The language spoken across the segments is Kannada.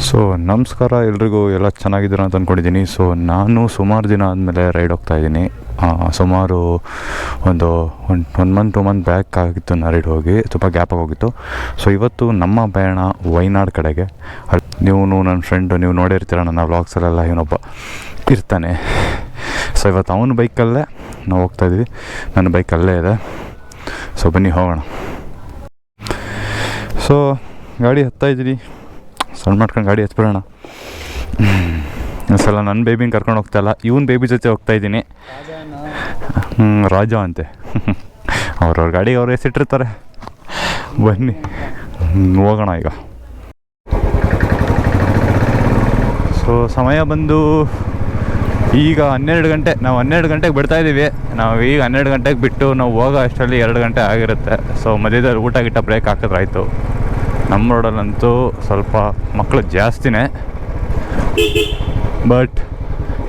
ಸೊ ನಮಸ್ಕಾರ ಎಲ್ರಿಗೂ, ಎಲ್ಲ ಚೆನ್ನಾಗಿದ್ದೀರ ಅಂತ ಅಂದ್ಕೊಂಡಿದ್ದೀನಿ. ಸೊ ನಾನು ಸುಮಾರು ದಿನ ಆದಮೇಲೆ ರೈಡ್ ಹೋಗ್ತಾಯಿದ್ದೀನಿ. ಸುಮಾರು ಒಂದು 1 ಮಂತ್ 2 ಮಂತ್ ಬ್ಯಾಕ್ ಆಗಿತ್ತು ನಾನು ರೈಡ್ ಹೋಗಿ, ತುಂಬ ಗ್ಯಾಪಾಗಿ ಹೋಗಿತ್ತು. ಸೊ ಇವತ್ತು ನಮ್ಮ ಪ್ರಯಾಣ ವಯನಾಡ್ ಕಡೆಗೆ. ನೀವು ನನ್ನ ಫ್ರೆಂಡು ನೀವು ನೋಡಿರ್ತೀರ ನನ್ನ ವ್ಲಾಗ್ಸಲ್ಲೆಲ್ಲ, ಇವನೊಬ್ಬ ಇರ್ತಾನೆ. ಸೊ ಇವತ್ತು ಅವನ ಬೈಕಲ್ಲೇ ನಾವು ಹೋಗ್ತಾಯಿದ್ವಿ, ನನ್ನ ಬೈಕ್ ಅಲ್ಲೇ ಇದೆ. ಸೊ ಬನ್ನಿ ಹೋಗೋಣ. ಸೊ ಗಾಡಿ ಹತ್ತಾಯಿದ್ದೀನಿ, ಸಣ್ಣ ಮಾಡ್ಕೊಂಡು ಗಾಡಿ ಹತ್ಬಿಡೋಣ. ಸಲ ನನ್ನ ಬೇಬಿನ ಕರ್ಕೊಂಡು ಹೋಗ್ತಾಯಿಲ್ಲ, ಇವನ್ ಬೇಬಿ ಜೊತೆ ಹೋಗ್ತಾಯಿದ್ದೀನಿ. ರಾಜ ಅಂತೆ. ಅವ್ರವ್ರ ಗಾಡಿಗೆ ಅವ್ರು ಹೆಸರಿಟ್ಟಿರ್ತಾರೆ. ಬನ್ನಿ ಹೋಗೋಣ ಈಗ. ಸೊ ಸಮಯ ಬಂದು ಈಗ 12 ಗಂಟೆ. ನಾವು 12 ಗಂಟೆಗೆ ಬಿಡ್ತಾಯಿದ್ದೀವಿ. ನಾವು ಈಗ 12 ಗಂಟೆಗೆ ಬಿಟ್ಟು ನಾವು ಹೋಗೋ ಅಷ್ಟರಲ್ಲಿ 2 ಗಂಟೆ ಆಗಿರುತ್ತೆ. ಸೊ ಮಧ್ಯದಲ್ಲಿ ಊಟ ಗಿಟ್ಟ ಬ್ರೇಕ್ ಹಾಕಿದ್ರಾಯ್ತು. ನಮ್ಮ ರೋಡಲ್ಲಂತೂ ಸ್ವಲ್ಪ ಮಕ್ಕಳು ಜಾಸ್ತಿನೇ, ಬಟ್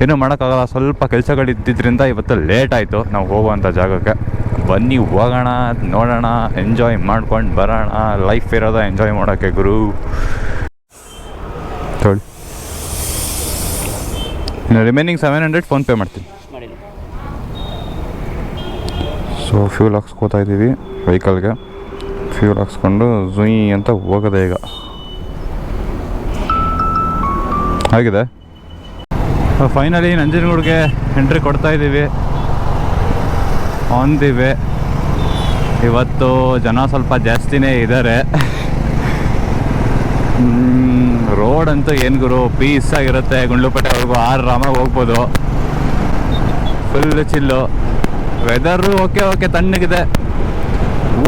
ಏನೂ ಮಾಡೋಕ್ಕಾಗಲ್ಲ. ಸ್ವಲ್ಪ ಕೆಲಸಗಳಿದ್ದಿದ್ದರಿಂದ ಇವತ್ತು ಲೇಟ್ ಆಯಿತು ನಾವು ಹೋಗುವಂಥ ಜಾಗಕ್ಕೆ. ಬನ್ನಿ ಹೋಗೋಣ, ನೋಡೋಣ, ಎಂಜಾಯ್ ಮಾಡ್ಕೊಂಡು ಬರೋಣ. ಲೈಫ್ ಇರೋದ ಎಂಜಾಯ್ ಮಾಡೋಕ್ಕೆ ಗುರು. ತೊಳಿ ಇನ್ನು ರಿಮೈನಿಂಗ್ 700 ಫೋನ್ಪೇ ಮಾಡ್ತೀನಿ. ಸೊ ಫ್ಯೂಲ್ ಹಾಕ್ಸ್ಕೋತಾ ಇದ್ದೀವಿ ವೆಹಿಕಲ್ಗೆ. ಫ್ಯೂಲ್ ಹಾಕ್ಸ್ಕೊಂಡು ಝುಯ್ ಅಂತ ಹೋಗೋದೆ ಈಗ. ಆಗಿದೆ. ಫೈನಲಿ ನಂಜನಗೂಡಿಗೆ ಎಂಟ್ರಿ ಕೊಡ್ತಾಯಿದ್ದೀವಿ. On the way. ಇವತ್ತು ಜನ ಸ್ವಲ್ಪ ಜಾಸ್ತಿನೇ ಇದ್ದಾರೆ. ರೋಡ್ ಅಂತೂ ಏನು ಗುರು ಪೀಸಾಗಿರುತ್ತೆ. ಗುಂಡ್ಲುಪೇಟೆವರೆಗೂ ಆರಾಮಾಗಿ ಹೋಗ್ಬೋದು. Full chill. ವೆದರು ಓಕೆ ತಣ್ಣಗಿದೆ.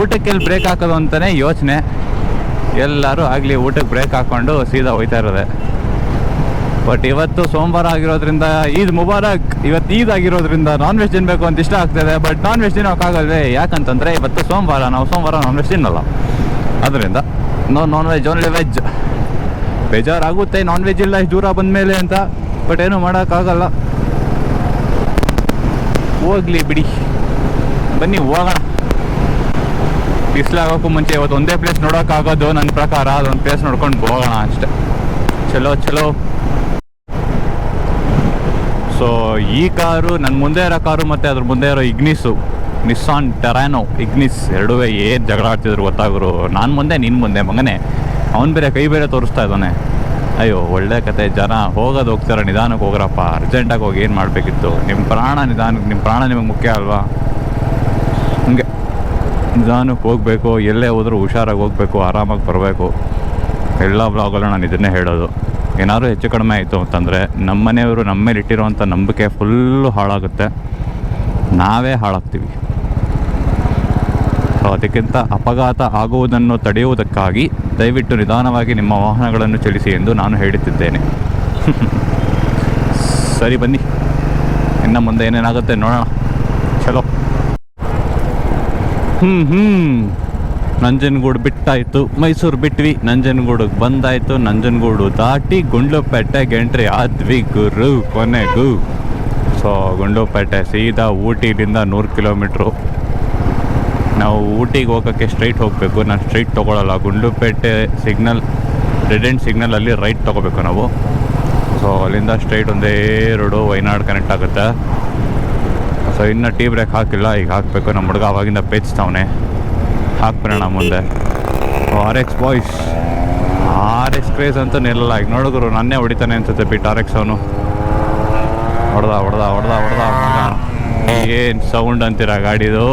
ಊಟಕ್ಕೆಲ್ಲಿ ಬ್ರೇಕ್ ಹಾಕೋದು ಅಂತಲೇ ಯೋಚನೆ. ಎಲ್ಲರೂ ಆಗಲಿ ಊಟಕ್ಕೆ ಬ್ರೇಕ್ ಹಾಕ್ಕೊಂಡು ಸೀದಾ ಹೋಯ್ತಾ ಇರೋದೆ. ಬಟ್ ಇವತ್ತು ಸೋಮವಾರ ಆಗಿರೋದ್ರಿಂದ ಈದ್ ಮುಬಾರಕ್. ಇವತ್ತು ಈದ್ ಆಗಿರೋದ್ರಿಂದ ನಾನ್ ವೆಜ್ ತಿನ್ನಬೇಕು ಅಂತ ಇಷ್ಟ ಆಗ್ತದೆ. ಬಟ್ ನಾನ್ ವೆಜ್ ತಿನ್ನೋಕ್ಕಾಗಲ್ವೇ, ಯಾಕಂತಂದರೆ ಇವತ್ತು ಸೋಮವಾರ. ನಾವು ಸೋಮವಾರ ನಾನ್ ವೆಜ್ ತಿನ್ನಲ್ಲ. ಅದರಿಂದ ನಾನ್ ವೆಜ್ ಓನ್ಲಿ ವೆಜ್. ಬೇಜಾರಾಗುತ್ತೆ ನಾನ್ ವೆಜ್ ಇಲ್ಲ ಇಷ್ಟು ದೂರ ಬಂದಮೇಲೆ ಅಂತ. ಬಟ್ ಏನೂ ಮಾಡೋಕ್ಕಾಗಲ್ಲ. ಹೋಗ್ಲಿ ಬಿಡಿ, ಬನ್ನಿ ಹೋಗೋಣ. ಬಿಸಿಲಾಗೋಕ್ಕೂ ಮುಂಚೆ ಇವತ್ತು ಒಂದೇ ಪ್ಲೇಸ್ ನೋಡೋಕ್ಕಾಗೋದು ನನ್ನ ಪ್ರಕಾರ. ಅದೊಂದು ಪ್ಲೇಸ್ ನೋಡ್ಕೊಂಡು ಹೋಗೋಣ ಅಷ್ಟೆ. ಚಲೋ. ಸೊ ಈ ಕಾರು, ನನ್ನ ಮುಂದೆ ಇರೋ ಕಾರು ಮತ್ತು ಅದ್ರ ಮುಂದೆ ಇರೋ ಇಗ್ನಿಸು, ನಿಸ್ಸಾನ್ ಟೆರಾನೋ ಇಗ್ನಿಸ್ ಎರಡೂ ಏನು ಜಗಳ ಆಡ್ತಿದ್ರು ಗೊತ್ತಾಗರು. ನಾನು ಮುಂದೆ ನೀನು ಮುಂದೆ ಮಗನೇ. ಅವನು ಬೇರೆ ಕೈ ಬೇರೆ ತೋರಿಸ್ತಾ ಇದ್ದಾನೆ. ಅಯ್ಯೋ ಒಳ್ಳೆ ಕತೆ. ಜನ ಹೋಗ್ತಾರೆ, ನಿಧಾನಕ್ಕೆ ಹೋಗ್ರಪ್ಪ. ಅರ್ಜೆಂಟಾಗಿ ಹೋಗಿ ಏನು ಮಾಡಬೇಕಿತ್ತು? ನಿಮ್ಮ ಪ್ರಾಣ ನಿಧಾನಕ್ಕೆ, ನಿಮ್ಮ ಪ್ರಾಣ ನಿಮಗೆ ಮುಖ್ಯ ಅಲ್ವಾ? ಹಂಗೆ ನಿಧಾನಕ್ಕೆ ಹೋಗಬೇಕು. ಎಲ್ಲೇ ಹೋದರೂ ಹುಷಾರಾಗಿ ಹೋಗಬೇಕು, ಆರಾಮಾಗಿ ಬರಬೇಕು. ಎಲ್ಲ ವ್ಲಾಗಲ್ಲೂ ನಾನು ಇದನ್ನೇ ಹೇಳೋದು. ಏನಾದರೂ ಹೆಚ್ಚು ಕಡಿಮೆ ಆಯಿತು ಅಂತಂದರೆ ನಮ್ಮ ಮನೆಯವರು ನಮ್ಮ ಮೇಲೆ ಇಟ್ಟಿರೋವಂಥ ನಂಬಿಕೆ ಫುಲ್ಲು ಹಾಳಾಗುತ್ತೆ, ನಾವೇ ಹಾಳಾಗ್ತೀವಿ. ಸೊ ಅದಕ್ಕಿಂತ ಅಪಘಾತ ಆಗುವುದನ್ನು ತಡೆಯುವುದಕ್ಕಾಗಿ ದಯವಿಟ್ಟು ನಿಧಾನವಾಗಿ ನಿಮ್ಮ ವಾಹನಗಳನ್ನು ಚಲಿಸಿ ಎಂದು ನಾನು ಹೇಳುತ್ತಿದ್ದೇನೆ. ಸರಿ ಬನ್ನಿ, ಇನ್ನು ಮುಂದೆ ಏನೇನಾಗುತ್ತೆ ನೋಡೋಣ. ಚಲೋ. ನಂಜನಗೂಡು ಬಿಟ್ಟಾಯಿತು, ಮೈಸೂರು ಬಿಟ್ವಿ, ನಂಜನಗೂಡಿಗೆ ಬಂದಾಯಿತು. ನಂಜನಗೂಡು ದಾಟಿ ಗುಂಡ್ಲುಪೇಟೆಗೆ ಎಂಟ್ರಿ ಆದ್ವಿ ಗುರು ಕೊನೆಗೂ. ಸೊ ಗುಂಡ್ಲುಪೇಟೆ ಸೀದಾ ಊಟಿಲಿಂದ 100 ಕಿಲೋಮೀಟ್ರು. ನಾವು ಊಟಿಗೆ ಹೋಗೋಕ್ಕೆ ಸ್ಟ್ರೈಟ್ ಹೋಗಬೇಕು. ನಾನು ಸ್ಟ್ರೈಟ್ ತೊಗೊಳ್ಳಲ್ಲ. ಗುಂಡ್ಲುಪೇಟೆ ಸಿಗ್ನಲ್, ರೆಡ್ ಎಂಡ್ ಸಿಗ್ನಲಲ್ಲಿ ರೈಟ್ ತೊಗೋಬೇಕು ನಾವು. ಸೊ ಅಲ್ಲಿಂದ ಸ್ಟ್ರೈಟ್ ಒಂದೇ ರೋಡು ವಯನಾಡ್ ಕನೆಕ್ಟ್ ಆಗುತ್ತೆ. ಸೊ ಇನ್ನು ಟೀ ಬ್ರೇಕ್ ಹಾಕಿಲ್ಲ, ಈಗ ಹಾಕಬೇಕು. ನಮ್ಮ ಹುಡುಗ ಅವಾಗಿಂದ ಪೇಚ್ತಾವನೆ. ಹಾಕ್ಬಿಡೋಣ ಮುಂದೆ. RX ಬಾಯ್ಸ್, RX ಕ್ರೇಜ್ ಅಂತೂ ನಿಲ್ಲಲ್ಲ. ಈಗ ನೋಡಿದ್ರು ನನ್ನೇ ಹೊಡಿತಾನೆ ಅನ್ಸುತ್ತೆ ಬಿಟ್ಟು RX ಅವನು. ಹೊಡೆದ ಏನು ಸೌಂಡ್ ಅಂತೀರ ಗಾಡಿದು.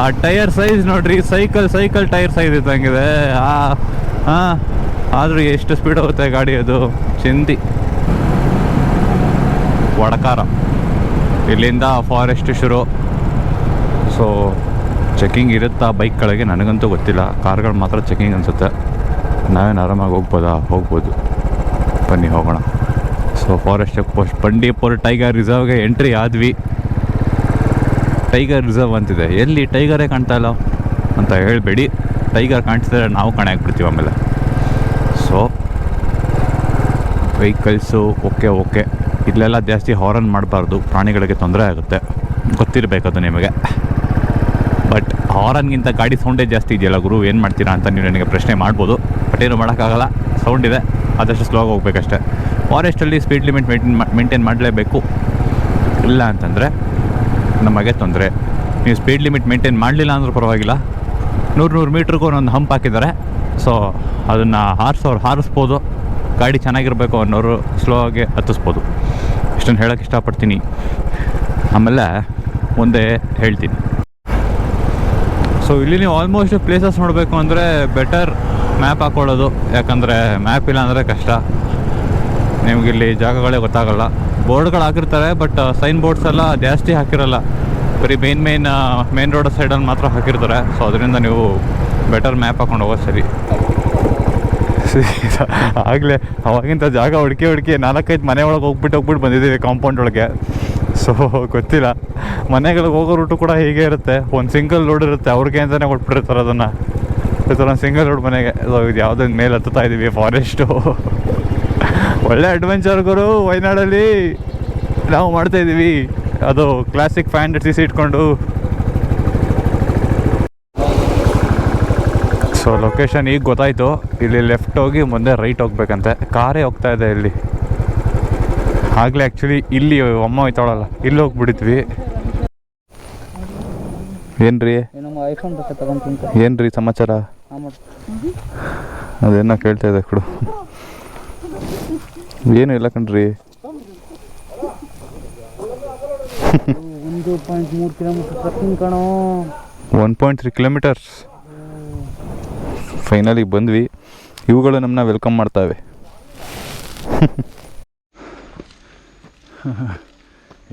ಆ ಟೈರ್ ಸೈಜ್ ನೋಡ್ರಿ, ಸೈಕಲ್ ಟೈರ್ ಸೈಜ್ ಇದ್ದಂಗಿದೆ. ಆದರೂ ಎಷ್ಟು ಸ್ಪೀಡ್ ಹೋಗುತ್ತೆ ಗಾಡಿ ಅದು, ಚಿಂದಿ. ವಡಕಾರ ಇಲ್ಲಿಂದ ಫಾರೆಸ್ಟ್ ಶುರು. ಸೊ ಚೆಕಿಂಗ್ ಇರುತ್ತಾ ಬೈಕ್ಗಳಿಗೆ ನನಗಂತೂ ಗೊತ್ತಿಲ್ಲ. ಕಾರ್ಗಳು ಮಾತ್ರ ಚೆಕಿಂಗ್ ಅನಿಸುತ್ತೆ. ನಾವೇನು ಆರಾಮಾಗಿ ಹೋಗ್ಬೋದು. ಬನ್ನಿ ಹೋಗೋಣ. So forest check post Bandipur tiger ರಿಸರ್ವ್ಗೆ ಎಂಟ್ರಿ ಆದ್ವಿ. ಟೈಗರ್ ರಿಸರ್ವ್ ಅಂತಿದೆ, ಎಲ್ಲಿ ಟೈಗರೇ ಕಾಣ್ತಾ ಇಲ್ಲ ಅಂತ ಹೇಳಬೇಡಿ. ಟೈಗರ್ ಕಾಣಿಸಿದ್ರೆ ನಾವು ಕಾಣಾಕ್ಬಿಡ್ತೀವಿ ಆಮೇಲೆ. So vehicles okay. ಇಲ್ಲೆಲ್ಲ ಜಾಸ್ತಿ ಹಾರನ್ ಮಾಡಬಾರ್ದು, ಪ್ರಾಣಿಗಳಿಗೆ ತೊಂದರೆ ಆಗುತ್ತೆ, ಗೊತ್ತಿರಬೇಕದು ನಿಮಗೆ. ಬಟ್ ಹಾರನ್ಗಿಂತ ಗಾಡಿ ಸೌಂಡೇ ಜಾಸ್ತಿ ಇದೆಯಲ್ಲ ಗುರು, ಏನು ಮಾಡ್ತೀರಾ ಅಂತ ನೀವು ನನಗೆ ಪ್ರಶ್ನೆ ಮಾಡ್ಬೋದು. ಬಟ್ ಏನು ಮಾಡೋಕ್ಕಾಗಲ್ಲ, ಸೌಂಡ್ ಇದೆ. ಆದಷ್ಟು ಸ್ಲೋ ಆಗಿ ಹೋಗ್ಬೇಕಷ್ಟೆ. ಫಾರೆಸ್ಟಲ್ಲಿ ಸ್ಪೀಡ್ ಲಿಮಿಟ್ ಮೇಂಟೈನ್ ಮಾಡಲೇಬೇಕು, ಇಲ್ಲ ಅಂತಂದರೆ ನಮಗೆ ತೊಂದರೆ. ನೀವು ಸ್ಪೀಡ್ ಲಿಮಿಟ್ ಮೇಂಟೈನ್ ಮಾಡಲಿಲ್ಲ ಅಂದರೂ ಪರವಾಗಿಲ್ಲ, 100 ಮೀಟ್ರಿಗೂ ಒಂದೊಂದು ಹಂಪ್ ಹಾಕಿದ್ದಾರೆ. ಸೊ ಅದನ್ನು ಹಾರಿಸ್ಬೋದು. ಗಾಡಿ ಚೆನ್ನಾಗಿರಬೇಕು ಅನ್ನೋರು ಸ್ಲೋ ಆಗಿ ಹತ್ತಿಸ್ಬೋದು. ಇಷ್ಟನ್ನು ಹೇಳೋಕ್ಕೆ ಇಷ್ಟಪಡ್ತೀನಿ. ಆಮೇಲೆ ಮುಂದೆ ಹೇಳ್ತೀನಿ. ಸೊ ಇಲ್ಲಿ ನೀವು ಆಲ್ಮೋಸ್ಟ್ ಪ್ಲೇಸಸ್ ನೋಡಬೇಕು ಅಂದರೆ ಬೆಟರ್ ಮ್ಯಾಪ್ ಹಾಕ್ಕೊಳ್ಳೋದು, ಯಾಕಂದರೆ ಮ್ಯಾಪ್ ಇಲ್ಲ ಅಂದರೆ ಕಷ್ಟ. ನಿಮಗಿಲ್ಲಿ ಜಾಗಗಳೇ ಗೊತ್ತಾಗಲ್ಲ. ಬೋರ್ಡ್ಗಳು ಹಾಕಿರ್ತಾರೆ, ಬಟ್ ಸೈನ್ ಬೋರ್ಡ್ಸ್ ಎಲ್ಲ ಜಾಸ್ತಿ ಹಾಕಿರಲ್ಲ, ಬರೀ ಮೇನ್ ರೋಡ್ ಸೈಡಲ್ಲಿ ಮಾತ್ರ ಹಾಕಿರ್ತಾರೆ. ಸೊ ಅದರಿಂದ ನೀವು ಬೆಟರ್ ಮ್ಯಾಪ್ ಹಾಕೊಂಡು ಹೋಗೋದು ಸರಿ. ಆಗಲೇ ಅವಾಗಿಂತ ಜಾಗ ಹುಡುಕಿ 4-5 ಮನೆ ಒಳಗೆ ಹೋಗ್ಬಿಟ್ಟು ಬಂದಿದ್ದೀವಿ ಕಾಂಪೌಂಡ್ ಒಳಗೆ. ಸೊ ಗೊತ್ತಿಲ್ಲ, ಮನೆಗಳಿಗೆ ಹೋಗೋ ರೂಟು ಕೂಡ ಹೀಗೆ ಇರುತ್ತೆ. ಒಂದು ಸಿಂಗಲ್ ರೋಡ್ ಇರುತ್ತೆ, ಅವ್ರಿಗೆ ಅಂತಲೇ ಕೊಟ್ಬಿಟ್ಟಿರ್ತಾರೆ ಅದನ್ನು. ಈ ಥರ ಒಂದು ಸಿಂಗಲ್ ರೋಡ್ ಮನೆಗೆ. ಸೊ ಇದು ಯಾವುದೋ ಮೇಲೆ ಹತ್ತುತ್ತಾ ಇದ್ದೀವಿ ಫಾರೆಸ್ಟು. ಒಳ್ಳೆ ಅಡ್ವೆಂಚರ್ಗಳು ವಯನಾಡಲ್ಲಿ ನಾವು ಮಾಡ್ತಾಯಿದ್ದೀವಿ. ಅದು ಕ್ಲಾಸಿಕ್ 500cc ಇಟ್ಕೊಂಡು. ಸೊ ಲೊಕೇಶನ್ ಈಗ ಗೊತ್ತಾಯಿತು. ಇಲ್ಲಿ ಲೆಫ್ಟ್ ಹೋಗಿ ಮುಂದೆ ರೈಟ್ ಹೋಗ್ಬೇಕಂತೆ. ಕಾರೇ ಹೋಗ್ತಾ ಇದೆ ಇಲ್ಲಿ. ಆಗಲೇ ಆ್ಯಕ್ಚುಲಿ ಇಲ್ಲಿ ಅಮ್ಮ ಹೋಯ್ತಾಳಲ್ಲ, ಇಲ್ಲಿ ಹೋಗ್ಬಿಟ್ಟಿದ್ವಿ. ಏನ್ರಿ ಸಮಾಚಾರ? ಅದೇನೋ ಕೇಳ್ತಾ ಇದೆ ಕೊಡು. ಏನು ಇಲ್ಲ ಕಣ್ರಿ. 1.3 ಕಿಲೋಮೀಟರ್ಸ್ ಫೈನಲಿ ಬಂದ್ವಿ. ಇವುಗಳು ನಮ್ಮನ್ನ ವೆಲ್ಕಮ್ ಮಾಡ್ತಾವೆ.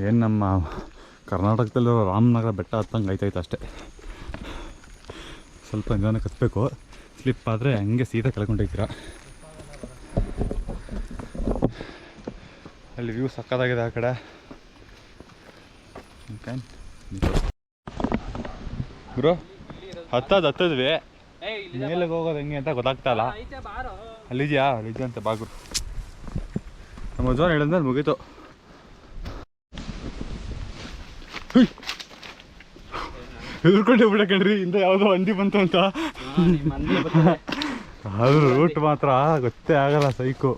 ಏನು ನಮ್ಮ ಕರ್ನಾಟಕದಲ್ಲಿರೋ ರಾಮನಗರ ಬೆಟ್ಟ ಹತ್ತಂಗೆ ಆಯ್ತಾಯ್ತು ಅಷ್ಟೇ. ಸ್ವಲ್ಪ ನಿಧಾನಕ್ಕೆ ಹತ್ತಬೇಕು, ಸ್ಲಿಪ್ ಆದರೆ ಹಂಗೆ ಸೀದಾ ಕೆಳಗೊಂಡೋಗ್ತೀರ. ಅಲ್ಲಿ ವ್ಯೂ ಸಕ್ಕತ್ತಾಗಿದೆ ಆ ಕಡೆ. ಬ್ರೋ ಹತ್ತದ್ವಿ, ಮೇಲೆಗೆ ಹೋಗೋದು ಹೆಂಗೆ ಅಂತ ಗೊತ್ತಾಗ್ತಾ ಇಲ್ಲ. ಅಲ್ಲಿದ್ಯಾ ಅಂತ ಬಾಗುರು. ನಮ್ಮ ಅಜ್ಜಾನ್ ಹೇಳಿದ್ರೆ ಮುಗೀತು. ಎದುರ್ಕೊಂಡೆ ಬಿಡಕಣ್ರಿ, ಇಂದ ಯಾವುದೋ ಹಂದಿ ಬಂತು ಅಂತ. ಅದು ರೂಟ್ ಮಾತ್ರ ಗೊತ್ತೇ ಆಗಲ್ಲ, ಸೈಕು.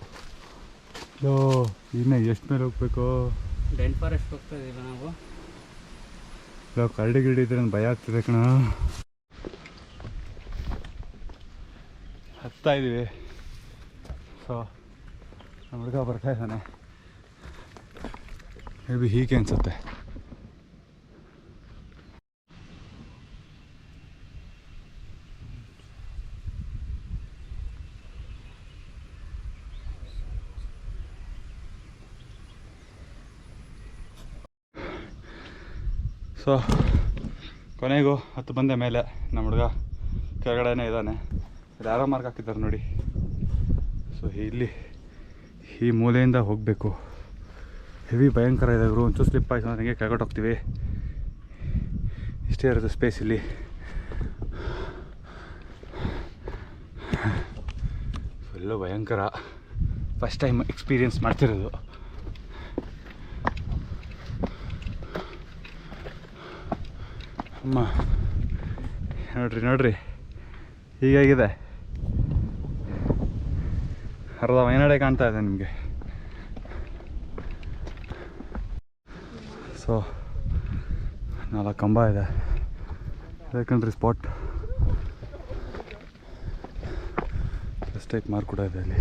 ಇನ್ನು ಎಷ್ಟು ಮೇಲೆ ಹೋಗ್ಬೇಕು? ಫಾರೆಸ್ಟ್ ಹೋಗ್ತಾ ಇದೀವಿ ನಾವು. ಕರಡಿ ಗಿಡಿ ಇದ್ರೆ ಭಯ ಆಗ್ತಿದೆ ಕಣ. ಹತ್ತಾ ಇದ್ದೀವಿ. ಸೊ ನಮ್ಮ ಹುಡುಗ ಬರ್ತಾ ಇದ್ದಾನೆ. ಮೇ ಬಿ ಹೀಗೆ ಅನಿಸುತ್ತೆ. ಸೊ ಕೊನೆಗೂ ಹತ್ತು ಬಂದೆ ಮೇಲೆ. ನಮ್ಮ ಹುಡುಗ ಕೆಳಗಡೆನೇ ಇದ್ದಾನೆ. ಇಲ್ಲಿ ಯಾರೋ ಮಾರ್ಕ್ ಹಾಕಿದ್ದಾರೆ ನೋಡಿ. ಸೊ ಇಲ್ಲಿ ಈ ಮೂಲೆಯಿಂದ ಹೋಗಬೇಕು. ಹೆವಿ ಭಯಂಕರ ಇದೆ ಗುರು. ಒಂಚೂರು ಸ್ಲಿಪ್ ಆಯ್ತು ಅಂದರೆ ಹಿಂಗೆ ಕೆಳಗಡೆ ಹೋಗ್ತೀವಿ. ಇಷ್ಟೇ ಇರುತ್ತೆ ಸ್ಪೇಸ್ ಇಲ್ಲಿ. ಫುಲ್ಲು ಭಯಂಕರ. ಫಸ್ಟ್ ಟೈಮ್ ಎಕ್ಸ್ಪೀರಿಯನ್ಸ್ ಮಾಡ್ತಿರೋದು. ಅಮ್ಮ ನೋಡ್ರಿ ಹೀಗಾಗಿದೆ. ಅರ್ಧ ವಯನಾಡೆ ಕಾಣ್ತಾ ಇದೆ ನಿಮಗೆ. ಸೊ 4 ಕಂಬ ಇದೆ. ಯಾಕಂದ್ರೆ ಸ್ಪಾಟ್ ಫಸ್ಟ್ ಟೈಪ್ ಮಾರ್ಕ್ ಕೂಡ ಇದೆ ಅಲ್ಲಿ.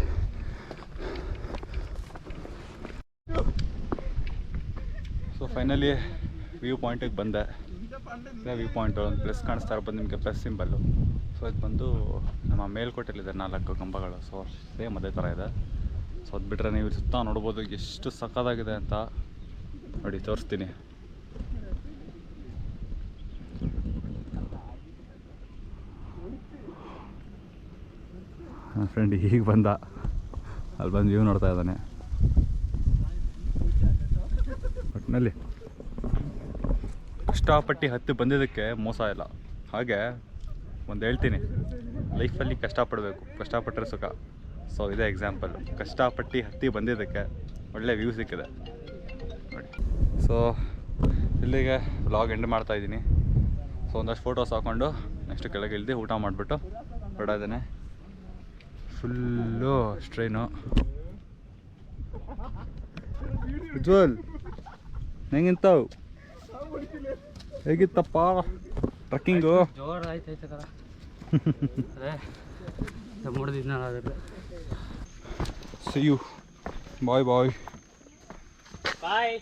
ಸೊ ಫೈನಲಿ ವ್ಯೂ ಪಾಯಿಂಟಿಗೆ ಬಂದೆ. ವ್ಯೂ ಪಾಯಿಂಟ್ ಒಂದು ಪ್ಲಸ್ ಕಾಣಿಸ್ತಾ ಇರ್ಬೋದು ನಿಮಗೆ, ಪ್ಲಸ್ ಸಿಂಬಲ್ಲು. ಸೊ ಇದು ಬಂದು ನಮ್ಮ ಮೇಲ್ಕೋಟೆಯಲ್ಲಿದೆ 4 ಕಂಬಗಳು. ಸೊ ಸೇಮ್ ಅದೇ ಥರ ಇದೆ. ಸೊ ಅದು ಬಿಟ್ಟರೆ ನೀವು ಸುತ್ತ ನೋಡ್ಬೋದು ಎಷ್ಟು ಸಕ್ಕತ್ತಾಗಿದೆ ಅಂತ. ನೋಡಿ ತೋರಿಸ್ತೀನಿ. ನನ್ನ ಫ್ರೆಂಡ್ ಈಗ ಬಂದ, ಅಲ್ಲಿ ಬಂದು ವ್ಯೂ ನೋಡ್ತಾ ಇದ್ದಾನೆ. ಒಟ್ಟಿನಲ್ಲಿ ಕಷ್ಟಪಟ್ಟು ಹತ್ತಿ ಬಂದಿದ್ದಕ್ಕೆ ಮೋಸ ಇಲ್ಲ. ಹಾಗೆ ಒಂದು ಹೇಳ್ತೀನಿ, ಲೈಫಲ್ಲಿ ಕಷ್ಟಪಡಬೇಕು, ಕಷ್ಟಪಟ್ಟರೆ ಸುಖ. ಸೊ ಇದೇ ಎಕ್ಸಾಂಪಲ್ಲು. ಕಷ್ಟಪಟ್ಟು ಹತ್ತಿ ಬಂದಿದ್ದಕ್ಕೆ ಒಳ್ಳೆ ವ್ಯೂ ಸಿಕ್ಕಿದೆ ನೋಡಿ. ಸೊ ಇಲ್ಲಿಗೆ ವ್ಲಾಗ್ ಎಂಡ್ ಮಾಡ್ತಾಯಿದ್ದೀನಿ. ಸೊ ಒಂದಷ್ಟು ಫೋಟೋಸ್ ಹಾಕ್ಕೊಂಡು ನೆಕ್ಸ್ಟ್ ಕೆಳಗೆ ಇಳಿದು ಊಟ ಮಾಡಿಬಿಟ್ಟು ಹೊರಡೋದೇನೆ. Full strain. ಉಜ್ವಲ್ ಹೆಂಗಿಂತಾವು? ಹೇಗಿತ್ತಪ್ಪ ಟ್ರಕ್ಕಿಂಗು? ಜೋರ ಆಯ್ತೈತೆ ಕದ ಅದೇ ಮುಡ್ದಿದ್ದು ನಾನು ಅದ್ರಲ್ಲಿ. See you. Bye bye. Bye.